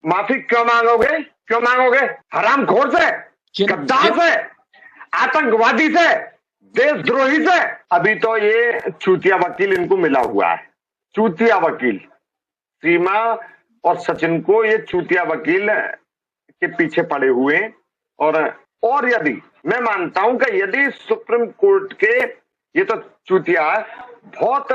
माफी क्यों मांगोगे? क्यों मांगोगे? हरामखोर से, गद्दार से, आतंकवादी से, देशद्रोही से। अभी तो ये चूतिया वकील इनको मिला हुआ है, चूतिया वकील। सीमा और सचिन को ये चूतिया वकील के पीछे पड़े हुए हैं। और यदि मैं मानता हूं कि यदि सुप्रीम कोर्ट के, ये तो चूतिया है, बहुत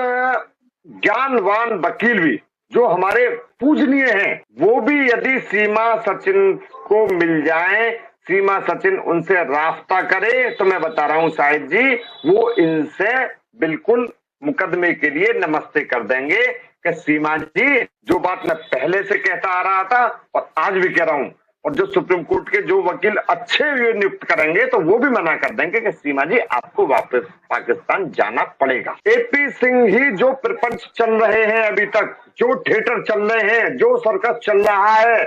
ज्ञानवान वकील भी जो हमारे पूजनीय हैं, वो भी यदि सीमा सचिन को मिल जाए, सीमा सचिन उनसे रास्ता करे, तो मैं बता रहा हूं शाहिद जी, वो इनसे बिल्कुल मुकदमे के लिए नमस्ते कर देंगे कि सीमा जी, जो बात मैं पहले से कहता आ रहा था और आज भी कह रहा हूं, और जो सुप्रीम कोर्ट के जो वकील अच्छे नियुक्त करेंगे तो वो भी मना कर देंगे कि सीमा जी आपको वापस पाकिस्तान जाना पड़ेगा। एपी सिंह ही जो प्रपंच चल रहे हैं अभी तक, जो थिएटर चल रहे हैं, जो सर्कस चल रहा है,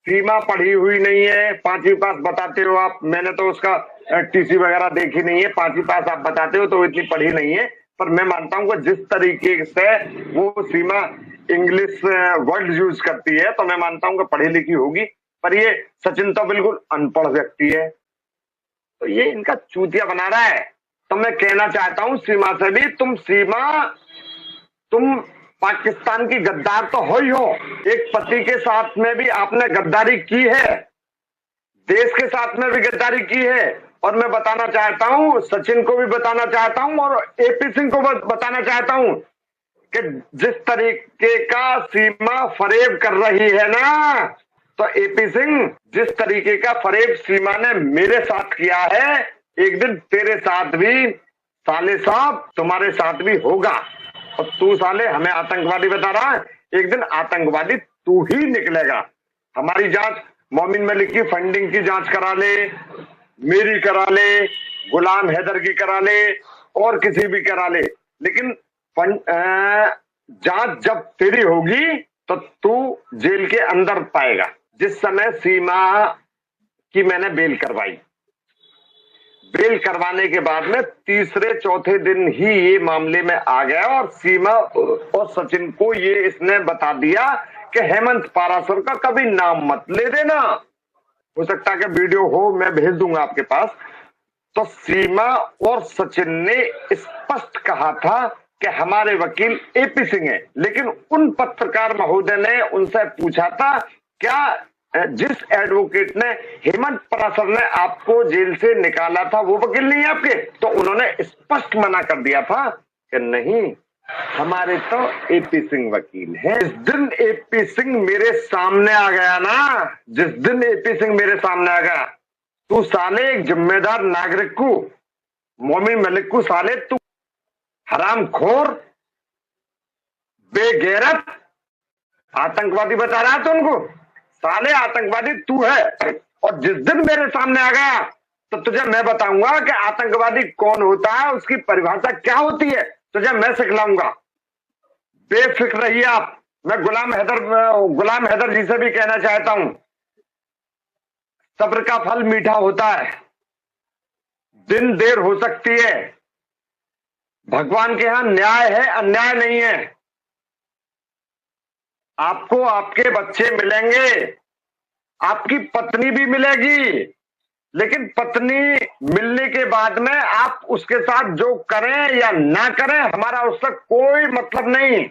सीमा पढ़ी हुई नहीं है। 5वीं पास बताते हो आप, मैंने तो उसका टीसी वगैरह देखी नहीं है। 5वीं पास आप बताते हो तो इतनी पढ़ी नहीं है, पर मैं मानता हूं कि जिस तरीके से वो सीमा इंग्लिश वर्ड यूज करती है, तो मैं मानता हूं कि पढ़ी लिखी होगी। पर ये सचिन तो बिल्कुल अनपढ़ व्यक्ति है, तो ये इनका चूतिया बना रहा है। तो मैं कहना चाहता हूं सीमा से भी, तुम पाकिस्तान की गद्दार तो हो ही हो। एक पति के साथ में भी आपने गद्दारी की है, देश के साथ में भी गद्दारी की है। और मैं बताना चाहता हूं, सचिन को भी बताना चाहता हूं और एपी सिंह को बताना चाहता हूं कि जिस तरीके का सीमा फरेब कर रही है ना, तो एपी सिंह, जिस तरीके का फरेब सीमा ने मेरे साथ किया है, एक दिन तेरे साथ भी, साले साहब तुम्हारे साथ भी होगा। और तू साले हमें आतंकवादी बता रहा है, एक दिन आतंकवादी तू ही निकलेगा। हमारी जांच, मोमिन मलिक की फंडिंग की जांच करा ले, मेरी करा ले, गुलाम हैदर की करा ले, और किसी भी करा ले, लेकिन जांच जब तेरी होगी तो तू जेल के अंदर पाएगा। जिस समय सीमा की मैंने बेल करवाई, बेल करवाने के बाद में तीसरे चौथे दिन ही ये मामले में आ गया और सीमा और सचिन को ये इसने बता दिया कि हेमंत पारासर का कभी नाम मत ले देना। हो सकता है कि वीडियो हो, मैं भेज दूंगा आपके पास। तो सीमा और सचिन ने स्पष्ट कहा था कि हमारे वकील एपी सिंह है, लेकिन उन पत्रकार महोदय ने उनसे पूछा था, क्या जिस एडवोकेट ने, हेमंत परासर ने आपको जेल से निकाला था, वो वकील नहीं है आपके? तो उन्होंने स्पष्ट मना कर दिया था कि नहीं, हमारे तो एपी सिंह वकील है। जिस दिन एपी सिंह मेरे सामने आ गया ना, जिस दिन एपी सिंह मेरे सामने आ गया, तू साले एक जिम्मेदार नागरिक को, मोमिन मलिक को साले तू हरामखोर, बेगैरत आतंकवादी बता रहा था उनको। साले आतंकवादी तू है। और जिस दिन मेरे सामने आ गया तो तुझे मैं बताऊंगा कि आतंकवादी कौन होता है, उसकी परिभाषा क्या होती है, तुझे मैं सिखलाऊंगा। बेफिक्र रहिए आप। मैं गुलाम हैदर जी से भी कहना चाहता हूं, सब्र का फल मीठा होता है, दिन देर हो सकती है, भगवान के यहां न्याय है, अन्याय नहीं है। आपको आपके बच्चे मिलेंगे, आपकी पत्नी भी मिलेगी, लेकिन पत्नी मिलने के बाद में आप उसके साथ जो करें या ना करें, हमारा उससे कोई मतलब नहीं।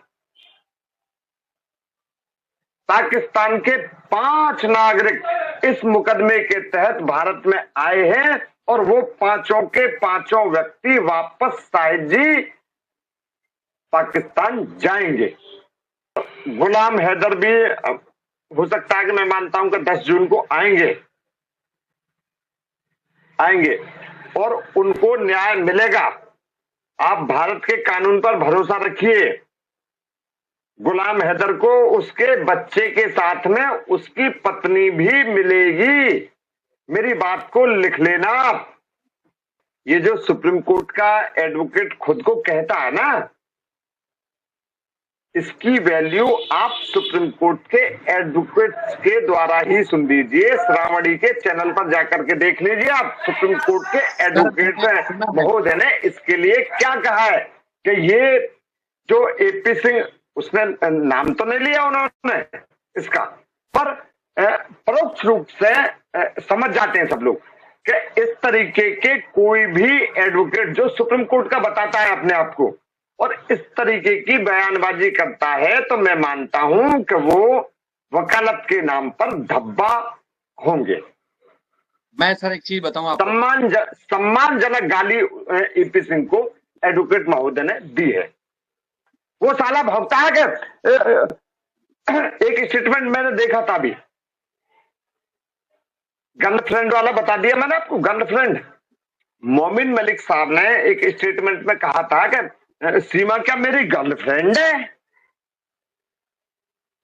पाकिस्तान के 5 नागरिक इस मुकदमे के तहत भारत में आए हैं और वो पांचों के पांचों व्यक्ति वापस शाहिद जी पाकिस्तान जाएंगे। गुलाम हैदर भी हो सकता है कि मैं मानता हूं कि 10 जून को आएंगे और उनको न्याय मिलेगा। आप भारत के कानून पर भरोसा रखिए। गुलाम हैदर को उसके बच्चे के साथ में उसकी पत्नी भी मिलेगी। मेरी बात को लिख लेना आप। ये जो सुप्रीम कोर्ट का एडवोकेट खुद को कहता है ना, इसकी वैल्यू आप सुप्रीम कोर्ट के एडवोकेट्स के द्वारा ही सुन लीजिए। श्रावणी के चैनल पर जाकर के देख लीजिए आप, सुप्रीम कोर्ट के एडवोकेट महोदय ने इसके लिए क्या कहा है कि ये जो एपी सिंह, उसने नाम तो नहीं लिया उन्होंने इसका, पर परोक्ष रूप से समझ जाते हैं सब लोग कि इस तरीके के कोई भी एडवोकेट जो सुप्रीम कोर्ट का बताता है अपने आप को और इस तरीके की बयानबाजी करता है, तो मैं मानता हूं कि वो वकालत के नाम पर धब्बा होंगे। मैं सर एक चीज बताऊं आपको, सम्मानजनक गाली ईपी सिंह को एडवोकेट महोदय ने दी है। वो साला भौंकता है कि एक स्टेटमेंट मैंने देखा था अभी, गर्लफ्रेंड वाला बता दिया मैंने आपको, गर्लफ्रेंड। मोमिन मलिक साहब ने एक स्टेटमेंट में कहा था कि सीमा क्या मेरी गर्लफ्रेंड है,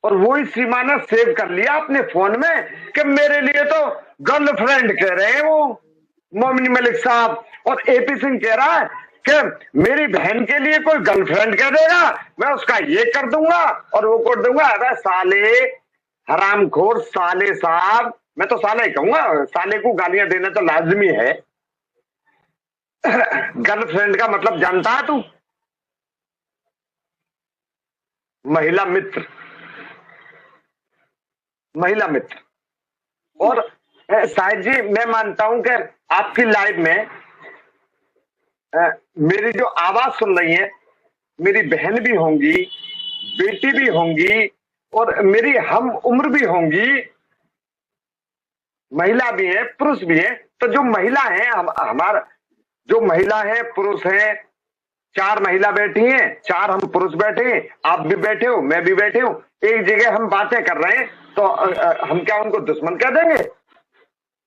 और वही सीमा ने सेव कर लिया अपने फोन में कि मेरे लिए तो गर्लफ्रेंड कह रहे हैं वो मोमिन मलिक साहब, और एपी सिंह कह रहा है कि मेरी बहन के लिए कोई गर्लफ्रेंड कह देगा मैं उसका ये कर दूंगा और वो कर दूंगा। अरे साले हरामखोर साले साहब, मैं तो साले ही कहूंगा, साले को गालियां देना तो लाजमी है। गर्लफ्रेंड का मतलब जानता है तू? महिला मित्र, महिला मित्र। और शायद जी मैं मानता हूं कि आपकी लाइव में मेरी जो आवाज सुन रही है, मेरी बहन भी होंगी, बेटी भी होंगी और मेरी हम उम्र भी होंगी, महिला भी है पुरुष भी है। तो जो महिला है हमारा जो महिला है पुरुष है, 4 महिला बैठी हैं, 4 हम पुरुष बैठे हैं, आप भी बैठे हो, मैं भी बैठे हूं, एक जगह हम बातें कर रहे हैं, तो हम क्या उनको दुश्मन कह देंगे?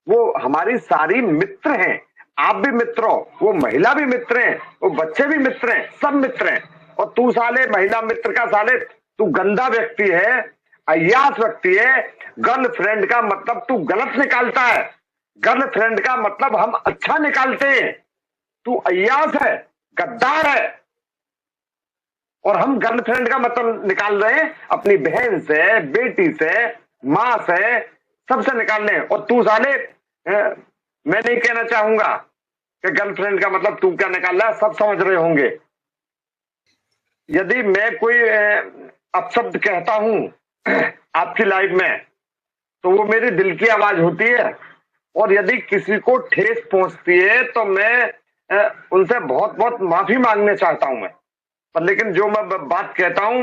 वो हमारी सारी मित्र हैं, आप भी मित्र हो, वो महिला भी मित्र हैं, वो बच्चे भी मित्र हैं, सब मित्र हैं। और तू साले महिला मित्र का साले तू गंदा व्यक्ति है, अय्यास व्यक्ति है। गर्लफ्रेंड का मतलब तू गलत निकालता है, गर्लफ्रेंड का मतलब हम अच्छा निकालते हैं। तू अय्यास है, गद्दार है, और हम गर्लफ्रेंड का मतलब निकाल रहे हैं अपनी बहन से, बेटी से, मां से, सबसे निकाल रहे हैं। और तू साले मैं नहीं कहना चाहूंगा कि गर्लफ्रेंड का मतलब तू क्या निकाल रहा है, सब समझ रहे होंगे। यदि मैं कोई अपशब्द कहता हूं आपकी लाइव में, तो वो मेरे दिल की आवाज होती है, और यदि किसी को ठेस पहुंचती है तो मैं उनसे बहुत बहुत माफी मांगने चाहता हूं मैं, पर लेकिन जो मैं बात कहता हूं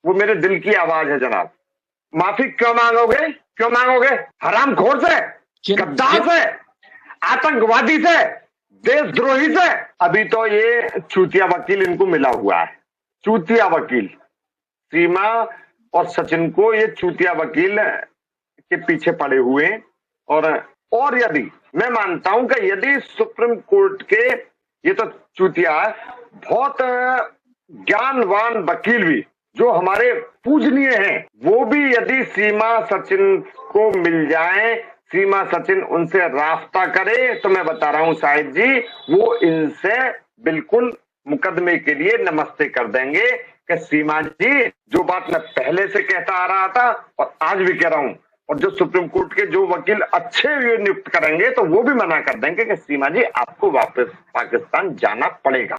वो मेरे दिल की आवाज है जनाब। माफी क्यों मांगोगे, क्यों मांगोगे? हरामखोर से, गद्दार से, आतंकवादी से, देशद्रोही से। अभी तो ये चूतिया वकील इनको मिला हुआ है, चूतिया वकील सीमा और सचिन को ये चूतिया वकील के पीछे पड़े हुए। और यदि मैं मानता हूं कि यदि सुप्रीम कोर्ट के ये तो चूतिया है, बहुत ज्ञानवान वकील भी जो हमारे पूजनीय हैं, वो भी यदि सीमा सचिन को मिल जाए, सीमा सचिन उनसे रास्ता करे, तो मैं बता रहा हूं शाहिद जी वो इनसे बिल्कुल मुकदमे के लिए नमस्ते कर देंगे कि सीमा जी जो बात मैं पहले से कहता आ रहा था और आज भी कह रहा हूं, और जो सुप्रीम कोर्ट के जो वकील अच्छे नियुक्त करेंगे तो वो भी मना कर देंगे कि सीमा जी आपको वापस पाकिस्तान जाना पड़ेगा।